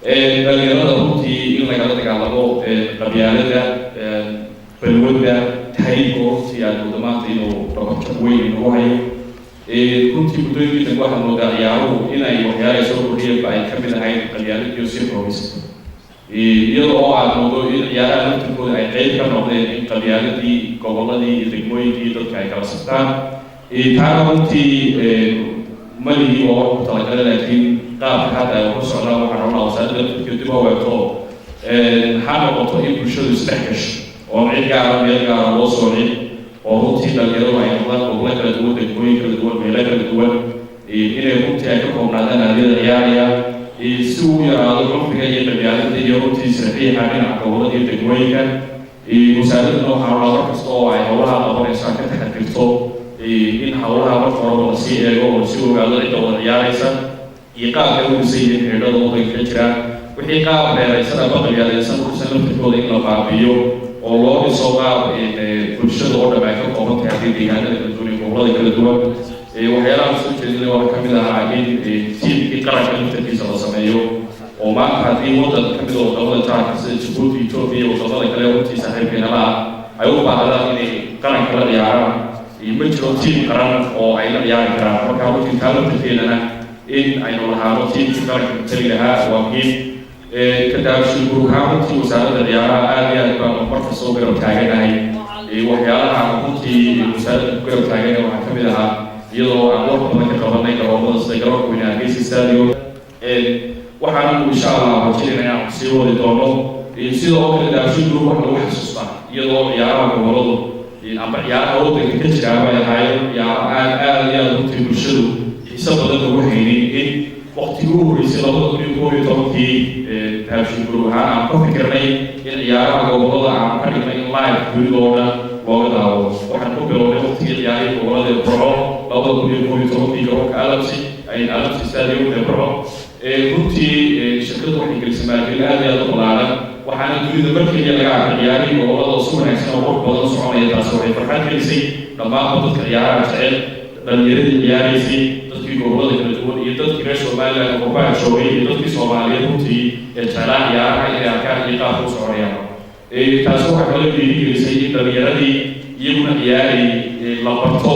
dhalinyarada runtii in lagala dagaalamo qabyaalada balwadda tahriibka runtii aad moodo maanta inuu dhabarjab weyn inagu hayo runtii muddooyinkiidan waxaa moodaa ciyaaruhu inay waxyaalaha soo kordhiyeenba ay ka mid ahayn qabyaaladiiyo sii xoogaysata iyada oo aad moodo in ciyaaraha laftirkooda ay qeyb ka noqdeen in qabyaaladii gobolladii iyo degmooyinkii dadka ay kala saftaan taana runtii malihii oo ku talagala laakiin qaabka hadda ay ku socdaan waxaan rabnaa wasaaradda laftirkeeda dib u eegto ha noqoto in bulshadu isdhex gasho oo cid gaara meel gaara loo soocin oo runtii dhalinyaradu ay noqdaan gobollo kala duwan degmooyin kala duwan meelo kala duwan inay runtii ay ka koobnaadaan aadiyada ciyaaraya si uu yaraado cunfiga iyo qabyaalada iyo runtii sraxiixa dhinaca gobollada iyo degmooyinka wasaaraduna waxaa rabaa mar kasta oo ay howlaha qabanayso ka taxadirto in howlaha marka horeba la sii eego oo si ogaado cidda wada ciyaaraysa iyo qaabka u dhisan yihiin xeedhada waddanka ka jira wixii qaab reeraysan ama qabyaalaysan ursan laftirkooda in la baabiyo oo loo dhiso qaab bulshada oo dhan ay ka kooban tahay haddii deegaanada kala duwan iyo gobollada kala duwan waxyaalaha soo jeedinay waxaa ka mid ahaa in tiimkii qaranka laftarkiisa la sameeyo oo maanta haddii waddan ka mid oo wadamada jaarka sida Djibouti, Ethiopia iyo wadamada kale runtii saaxiibkeennala ah ay u baahdaan inay qaranka la ciyaaraan ma jiro tiim qaran oo ay la ciyaari karaan marka runtii taa laftarkeedana in aynu lahaano tiimkii qaranka matali lahaa waa muhiim kadaabashii guur ahaan runtii wasaaradda ciyaaraha aad iyo aad baan marka soo garab taaganahay waxyaalaha runtii wasaaradda ku garab taagana waxaa ka mid ahaa iyadoo aan wax badan ka qabanay garoomada sida garoonka weyne Hargeysa Stadium waxaanu insha Allah wajinayna inaan sii wadi doono sidoo kale daabashii guur wax lagu xasuustaa iyadoo ciyaaraha gobolladu ama ciyaaraha waddanka ka jira ay ahaayeen ciyaaraha aad iyo aad runtii bulshadu xiiso badan ugu haynay in waqtigii ugu horreysay 2011 daabashii guur ahaan aan ka fikirnay in ciyaaraha gobollada aan ka dhignay in live gurigooda looga daawado waxaan ku bilownay waqtigii ciyaarihii gobollada Burco 2011 garoonka Alamsi Stadium Burco runtii shirkadu waxay gelisay maalgelin aad iyo aad u ballaaran waxaana dunida markii laga arkay ciyaarihii gobollada si wanaagsan oo qurux badan soconaya taasi waxay farxad gelisay dhammaan dadka ciyaaraha jecel dhalinyaradii ciyaaraysay dadkii gobollada kala duwan iyo dadkii reer Somaliland oo qurbaha joogay iyo dadkii Soomaaliyeed runtii jeclaa ciyaaraha inay arkaan iyo qaabka u soconayaan taasi waxaa kaloo dhiirigelisay in dhalinyaradii iyaguna ciyaarayay la barto